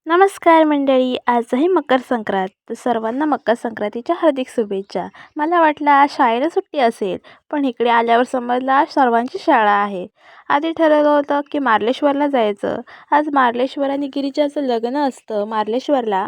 नमस्कार मंडळी, आजही मकर संक्रांत. तर सर्वांना मकर संक्रांतीच्या हार्दिक शुभेच्छा. मला वाटलं आज शाळेला सुट्टी असेल, पण इकडे आल्यावर समजलं आज सर्वांची शाळा आहे. आधी ठरवलं होतं की मार्लेश्वरला जायचं. आज मार्लेश्वर आणि गिरिजाचं लग्न असतं मार्लेश्वरला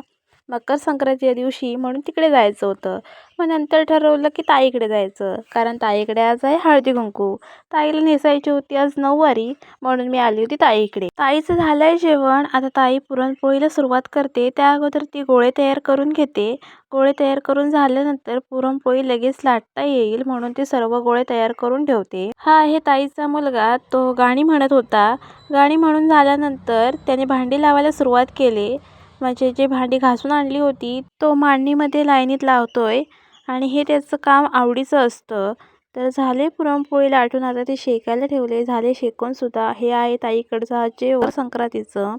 मकर संक्रांती या दिवशी, म्हणून तिकडे जायचं होतं. मग नंतर ठरवलं की ताईकडे जायचं, कारण ताईकडे आज आहे हळदी कुंकू. ताईला नेसायची होती आज नऊवारी, म्हणून मी आली होती ताईकडे. ताईचं झालंय जेवण. आता ताई पुरणपोळीला सुरुवात करते. त्या अगोदर ती गोळे तयार करून घेते. गोळे तयार करून झाल्यानंतर पुरणपोळी लगेच लाटता येईल म्हणून ती सर्व गोळे तयार करून ठेवते. हा आहे ताईचा मुलगा. तो गाणी म्हणत होता. गाणी म्हणून झाल्यानंतर त्याने भांडी लावायला सुरुवात केली. म्हणजे जे भांडी घासून आणली होती तो मांडणीमध्ये लाईनीत लावतोय आणि हे त्याचं काम आवडीचं असतं. तर झाले पुरणपोळी लाटून, आता ते शेकायला ठेवले. झाले शेकून सुद्धा. हे आहे ताईकडचं आज जेवण संक्रांतीचं.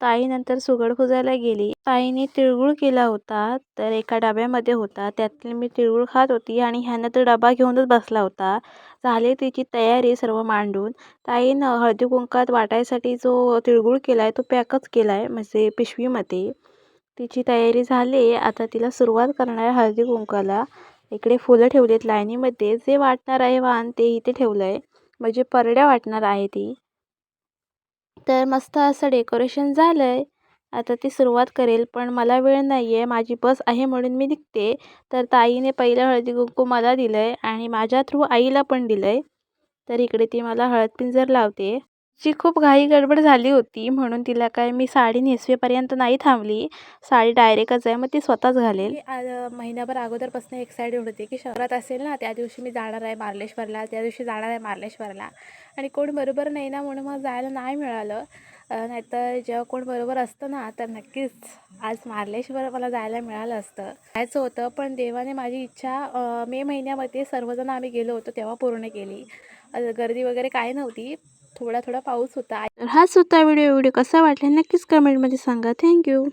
ताई नंतर सुगड पुजायला गेली. ताईने तिळगुळ केला होता, तर एका डब्यामध्ये होता. त्यातले मी तिळगुळ खात होती आणि ह्यानं तर डबा घेऊनच बसला होता. झाली तिची तयारी सर्व मांडून. ताईनं हळदी कुंकात वाटायसाठी जो तिळगुळ केलाय तो पॅकच केलाय, म्हणजे पिशवीमध्ये. तिची तयारी झाली. आता तिला सुरुवात करणार आहे हळदी कुंकाला. इकडे फुलं ठेवलीत लाईनीमध्ये. जे वाटणार आहे वाण ते इथे ठेवलंय, म्हणजे परड्या वाटणार आहे ती. तर मस्त असं डेकोरेशन झालंय. आता ती सुरुवात करेल, पण मला वेळ नाही आहे. माझी बस आहे म्हणून मी निघते. तर ताईने पहिलं हळदी कुंकू मला दिलंय आणि माझ्या थ्रू आईला पण दिलंय. तर इकडे ती मला हळदपिंजर लावते. ची खूप घाई गडबड झाली होती, म्हणून तिला काय मी साडी नेसवेपर्यंत नाही थांबली. साडी डायरेक्टच आहे, मग ती स्वतःच घालेल. महिनाभर अगोदरपासून एक्सायटेड होते की शहरात असेल ना त्या दिवशी मी जाणार आहे मार्लेश्वरला, त्या दिवशी जाणार आहे मार्लेश्वरला. आणि कोण बरोबर नाही ना म्हणून मग जायला नाही मिळालं. नाहीतर जेव्हा कोण बरोबर असतं ना तर नक्कीच आज मार्लेश्वर मला जायला मिळालं असतं. जायचं होतं, पण देवाने माझी इच्छा मे महिन्यामध्ये सर्वजण आम्ही गेलो होतो तेव्हा पूर्ण केली. गर्दी वगैरे काय नव्हती, थोडा थोडा पाऊस होता. हाच होता व्हिडिओ. कसा वाटला नक्कीच कमेंटमध्ये सांगा. थँक्यू.